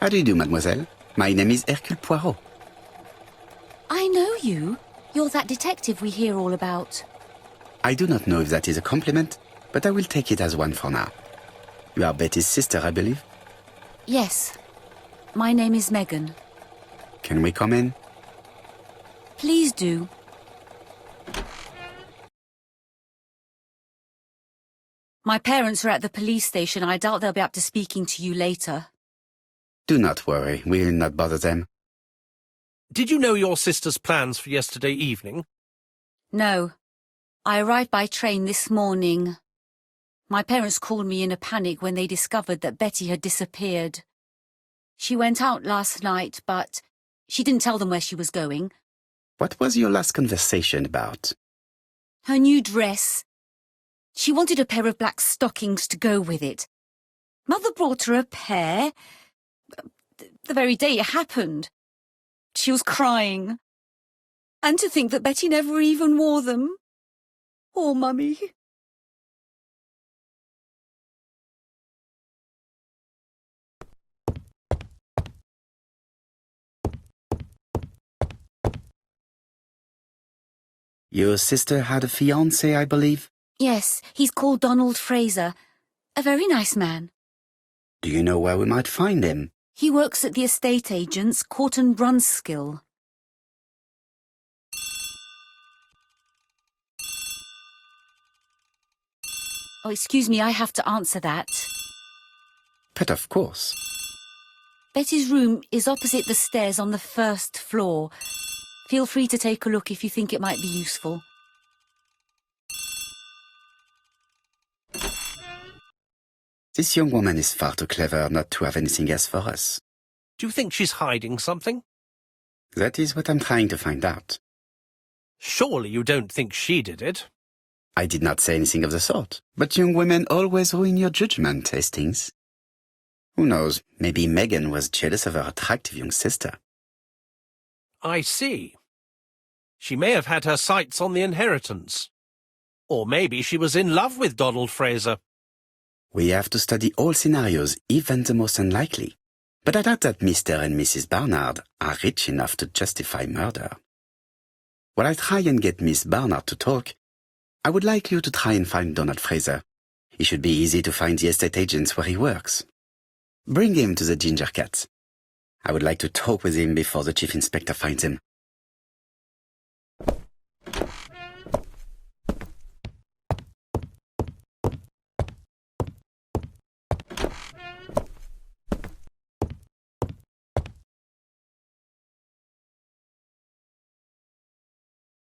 How do you do, mademoiselle? My name is Hercule Poirot. I know you. You're that detective we hear all about. I do not know if that is a compliment, but I will take it as one for now. You are Betty's sister, I believe? Yes. My name is Megan. Can we come in? Please do. My parents are at the police station. I doubt they'll be up to speaking to you later. Do not worry, we will not bother them. Did you know your sister's plans for yesterday evening? No. I arrived by train this morning. My parents called me in a panic when they discovered that Betty had disappeared. She went out last night, but she didn't tell them where she was going. What was your last conversation about? Her new dress. She wanted a pair of black stockings to go with it. Mother brought her a pair. The very day it happened. She was crying. And to think that Betty never even wore them. Poor Mummy. Your sister had a fiancé, I believe? Yes, he's called Donald Fraser. A very nice man. Do you know where we might find him? He works at the estate agent's, Court and Brunskill. Oh, excuse me, I have to answer that. But of course. Betty's room is opposite the stairs on the first floor. Feel free to take a look if you think it might be useful. This young woman is far too clever not to have anything else for us. Do you think she's hiding something? That is what I'm trying to find out. Surely you don't think she did it? I did not say anything of the sort. But young women always ruin your judgment, Hastings. Who knows, maybe Megan was jealous of her attractive young sister. I see. She may have had her sights on the inheritance. Or maybe she was in love with Donald Fraser. We have to study all scenarios, even the most unlikely. But I doubt that Mr. and Mrs. Barnard are rich enough to justify murder. While I try and get Miss Barnard to talk, I would like you to try and find Donald Fraser. It should be easy to find the estate agents where he works. Bring him to the Ginger Cat. I would like to talk with him before the chief inspector finds him.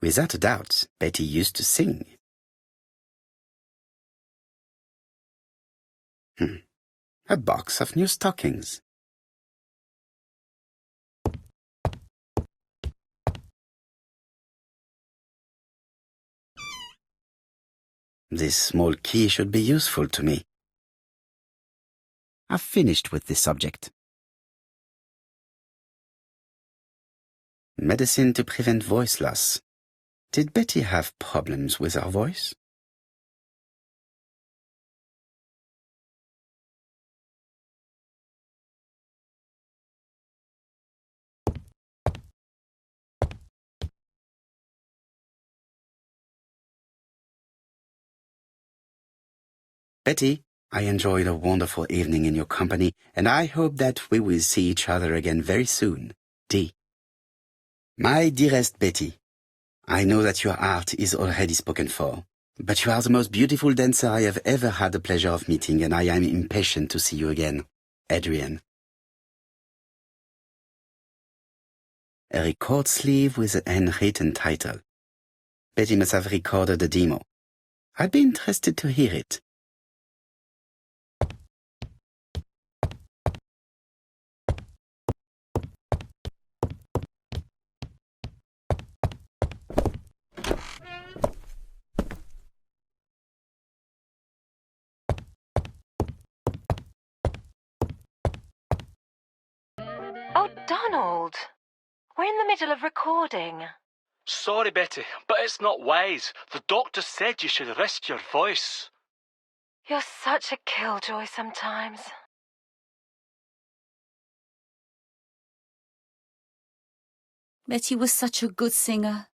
Without a doubt, Betty used to sing. A box of new stockings. This small key should be useful to me. I've finished with this subject. Medicine to prevent voice loss. Did Betty have problems with her voice? Betty, I enjoyed a wonderful evening in your company, and I hope that we will see each other again very soon. D. My dearest Betty, I know that your art is already spoken for, but you are the most beautiful dancer I have ever had the pleasure of meeting, and I am impatient to see you again. Adrian. A record sleeve with a handwritten title. Betty must have recorded a demo. I'd be interested to hear it. Oh, Donald! We're in the middle of recording. Sorry, Betty, but it's not wise. The doctor said you should rest your voice. You're such a killjoy sometimes. Betty was such a good singer.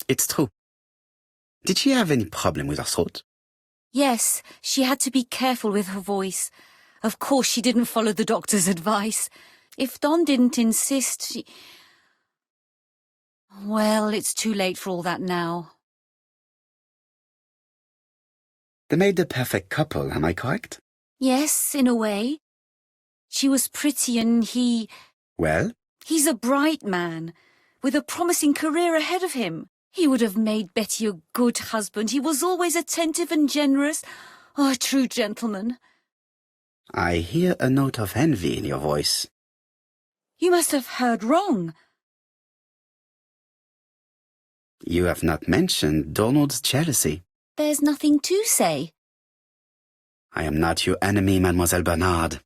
It's true. Did she have any problem with her throat? Yes, she had to be careful with her voice. Of course, she didn't follow the doctor's advice. If Don didn't insist, she... Well, it's too late for all that now. They made the perfect couple, am I correct? Yes, in a way. She was pretty and he... Well? He's a bright man, with a promising career ahead of him. He would have made Betty a good husband. He was always attentive and generous. Oh, a true gentleman. I hear a note of envy in your voice. You must have heard wrong. You have not mentioned Donald's jealousy. There's nothing to say. I am not your enemy, Mademoiselle Bernard.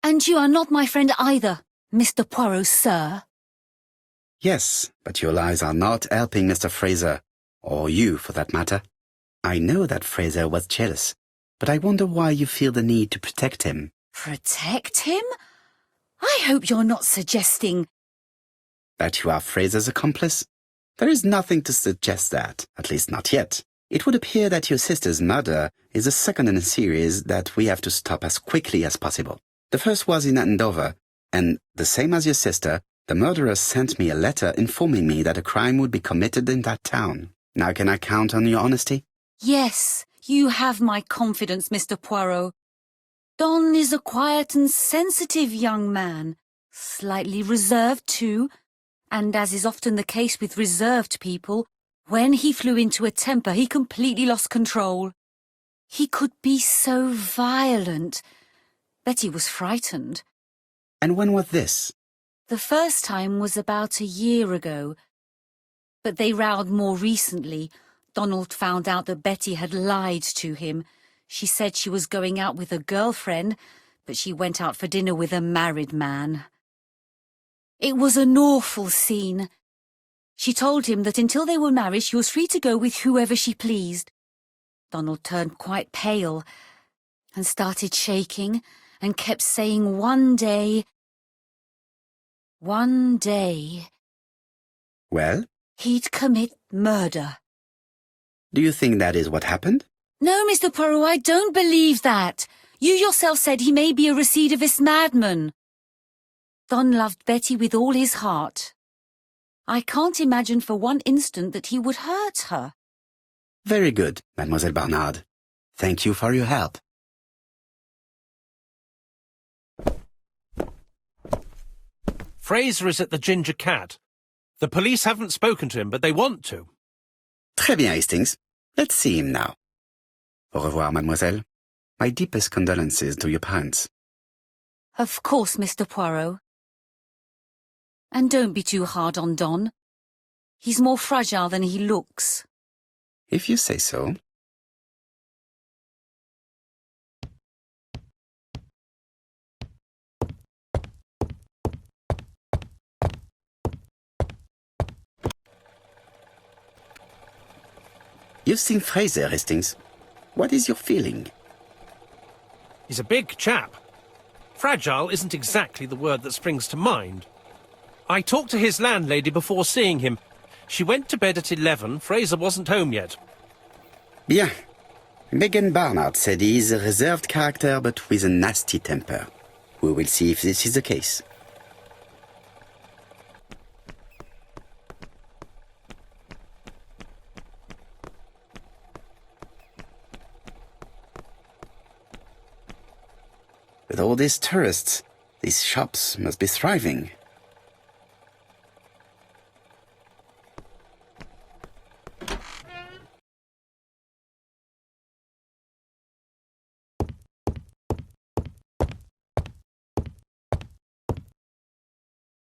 And you are not my friend either, Mr. Poirot, sir. Yes, but your lies are not helping Mr. Fraser, or you for that matter. I know that Fraser was jealous, but I wonder why you feel the need to protect him. Protect him? I hope you're not suggesting... That you are Fraser's accomplice? There is nothing to suggest that, at least not yet. It would appear that your sister's murder is the second in a series that we have to stop as quickly as possible. The first was in Andover, and, the same as your sister, the murderer sent me a letter informing me that a crime would be committed in that town. Now can I count on your honesty? Yes, you have my confidence, Mr. Poirot. Don is a quiet and sensitive young man, slightly reserved too, and as is often the case with reserved people, when he flew into a temper he completely lost control. He could be so violent. Betty was frightened. And when was this? The first time was about a year ago, but they rowed more recently. Donald found out that Betty had lied to him. She said she was going out with a girlfriend, but she went out for dinner with a married man. It was an awful scene. She told him that until they were married she was free to go with whoever she pleased. Donald turned quite pale and started shaking and kept saying one day... Well? He'd commit murder. Do you think that is what happened? No, Mr. Poirot, I don't believe that. You yourself said he may be a recidivist madman. Don loved Betty with all his heart. I can't imagine for one instant that he would hurt her. Very good, Mademoiselle Bernard. Thank you for your help. Fraser is at the Ginger Cat. The police haven't spoken to him, but they want to. Très bien, Hastings. Let's see him now. Au revoir, mademoiselle. My deepest condolences to your parents. Of course, Mr. Poirot. And don't be too hard on Don. He's more fragile than he looks. If you say so. You've seen Fraser, Hastings. What is your feeling? He's a big chap. Fragile isn't exactly the word that springs to mind. I talked to his landlady before seeing him. She went to bed at 11. Fraser wasn't home yet. Bien. Megan Barnard said he is a reserved character but with a nasty temper. We will see if this is the case. With all these tourists, these shops must be thriving.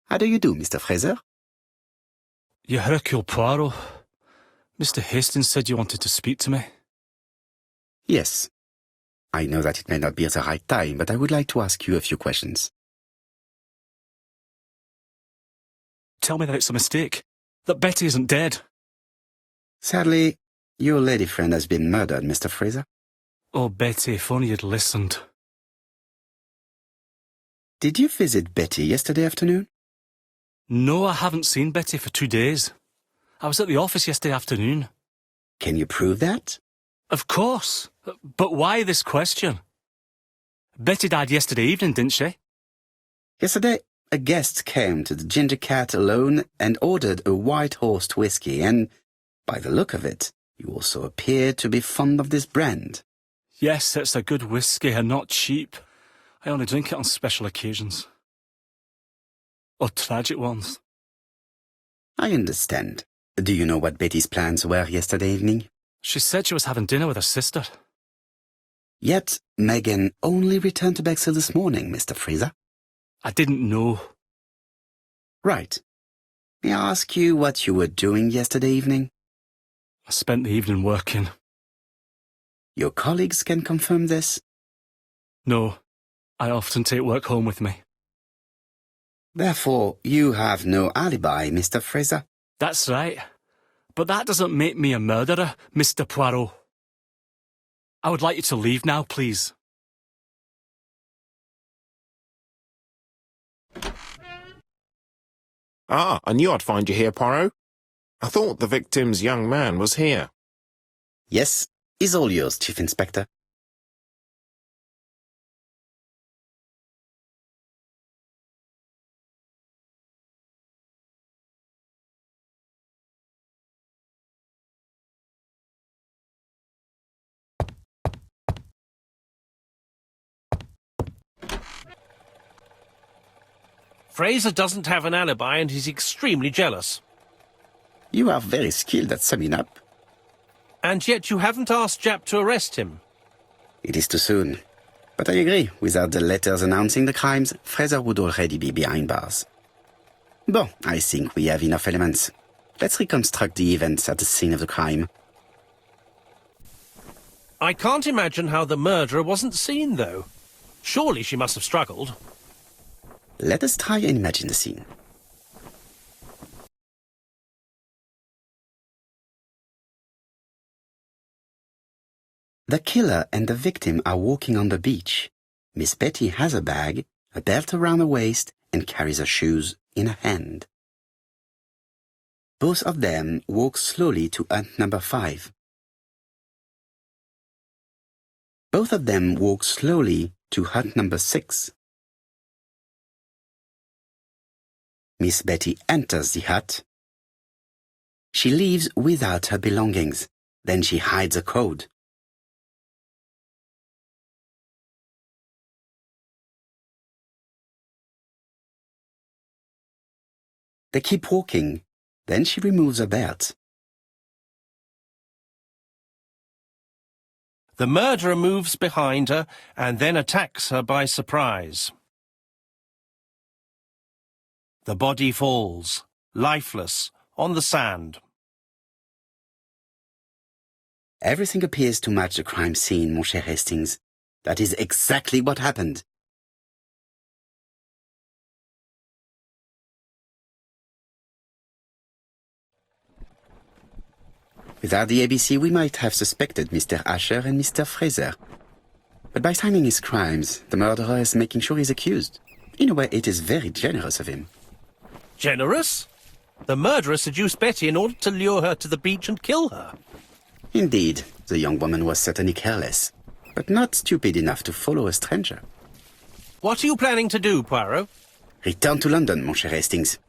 How do you do, Mr. Fraser? Hercule Poirot. Mr. Hastings said you wanted to speak to me. Yes. I know that it may not be the right time, but I would like to ask you a few questions. Tell me that it's a mistake. That Betty isn't dead. Sadly, your lady friend has been murdered, Mr. Fraser. Oh, Betty, if only you'd listened. Did you visit Betty yesterday afternoon? No, I haven't seen Betty for 2 days. I was at the office yesterday afternoon. Can you prove that? Of course. But why this question? Betty died yesterday evening, didn't she? Yesterday, a guest came to the Ginger Cat alone and ordered a White Horse whiskey, and, by the look of it, you also appear to be fond of this brand. Yes, it's a good whiskey and not cheap. I only drink it on special occasions. Or tragic ones. I understand. Do you know what Betty's plans were yesterday evening? She said she was having dinner with her sister. Yet, Megan only returned to Bexhill this morning, Mr. Fraser. I didn't know. Right. May I ask you what you were doing yesterday evening? I spent the evening working. Your colleagues can confirm this? No, I often take work home with me. Therefore, you have no alibi, Mr. Fraser. That's right. But that doesn't make me a murderer, Mr. Poirot. I would like you to leave now, please. Ah, I knew I'd find you here, Poirot. I thought the victim's young man was here. Yes, is all yours, Chief Inspector. Fraser doesn't have an alibi and he's extremely jealous. You are very skilled at summing up. And yet you haven't asked Japp to arrest him. It is too soon. But I agree, without the letters announcing the crimes, Fraser would already be behind bars. Bon, I think we have enough elements. Let's reconstruct the events at the scene of the crime. I can't imagine how the murderer wasn't seen, though. Surely she must have struggled. Let us try and imagine the scene. The killer and the victim are walking on the beach. Miss Betty has a bag, a belt around her waist, and carries her shoes in her hand. Both of them walk slowly to hut number 5. Both of them walk slowly to hut number 6. Miss Betty enters the hut. She leaves without her belongings. Then she hides a code. They keep walking. Then she removes her belt. The murderer moves behind her and then attacks her by surprise. The body falls, lifeless, on the sand. Everything appears to match the crime scene, mon cher Hastings. That is exactly what happened. Without the ABC, we might have suspected Mr. Asher and Mr. Fraser. But by timing his crimes, the murderer is making sure he's accused. In a way, it is very generous of him. Generous? The murderer seduced Betty in order to lure her to the beach and kill her. Indeed, the young woman was certainly careless, but not stupid enough to follow a stranger. What are you planning to do, Poirot? Return to London, mon cher Hastings.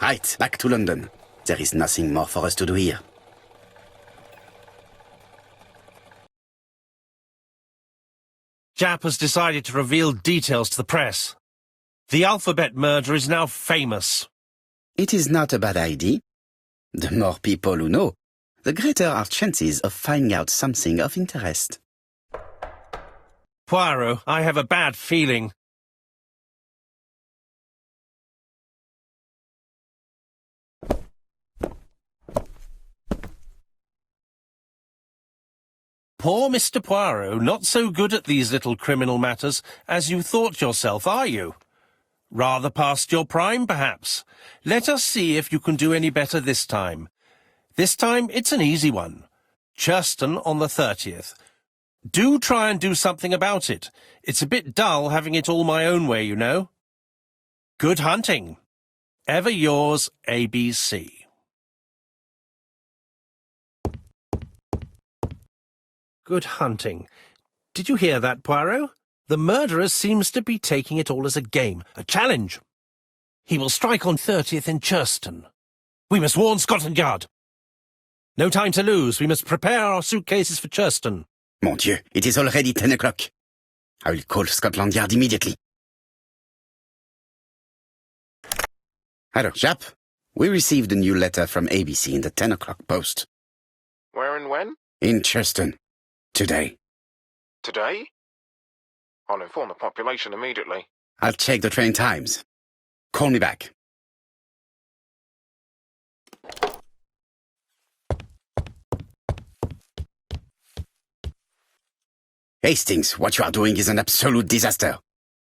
Right, back to London. There is nothing more for us to do here. Japp has decided to reveal details to the press. The alphabet murder is now famous. It is not a bad idea. The more people who know, the greater our chances of finding out something of interest. Poirot, I have a bad feeling. Poor Mr. Poirot, not so good at these little criminal matters as you thought yourself, are you? Rather past your prime, perhaps. Let us see if you can do any better this time. This time it's an easy one. Churston on the 30th. Do try and do something about it. It's a bit dull having it all my own way, you know. Good hunting. Ever yours, ABC. Good hunting. Did you hear that, Poirot? The murderer seems to be taking it all as a game, a challenge. He will strike on 30th in Churston. We must warn Scotland Yard. No time to lose. We must prepare our suitcases for Churston. Mon Dieu, it is already 10 o'clock. I will call Scotland Yard immediately. Hello, chap. We received a new letter from ABC in the 10 o'clock post. Where and when? In Churston. Today. Today? I'll inform the population immediately. I'll check the train times. Call me back. Hastings, what you are doing is an absolute disaster.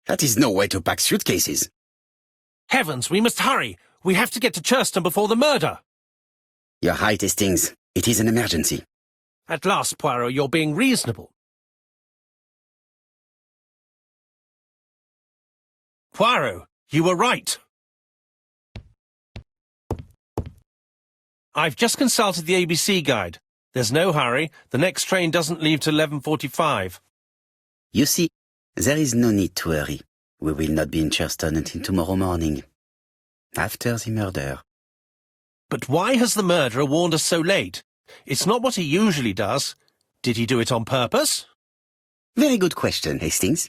That is no way to pack suitcases. Heavens, we must hurry. We have to get to Churston before the murder. You're right, Hastings. It is an emergency. At last, Poirot, you're being reasonable. Poirot, you were right. I've just consulted the ABC guide. There's no hurry. The next train doesn't leave till 11:45. You see, there is no need to hurry. We will not be in Churston until tomorrow morning. After the murder. But why has the murderer warned us so late? It's not what he usually does. Did he do it on purpose? Very good question, Hastings.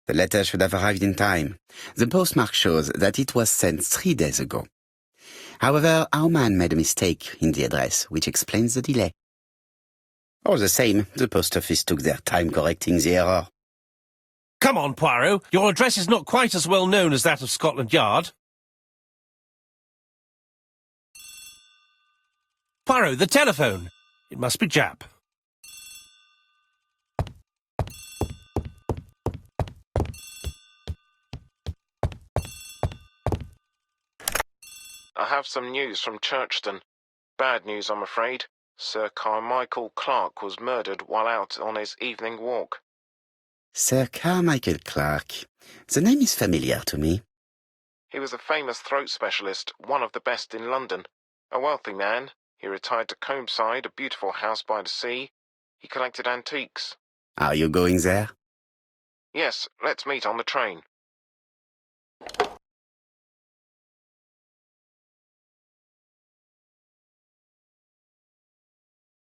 The letter should have arrived in time. The postmark shows that it was sent 3 days ago. However, our man made a mistake in the address, which explains the delay. All the same, the post office took their time correcting the error. Come on, Poirot. Your address is not quite as well known as that of Scotland Yard. Poirot, the telephone. It must be Jap. I have some news from Churston. Bad news, I'm afraid. Sir Carmichael Clark was murdered while out on his evening walk. Sir Carmichael Clark. The name is familiar to me. He was a famous throat specialist, one of the best in London. A wealthy man. He retired to Combside, a beautiful house by the sea. He collected antiques. Are you going there? Yes, let's meet on the train.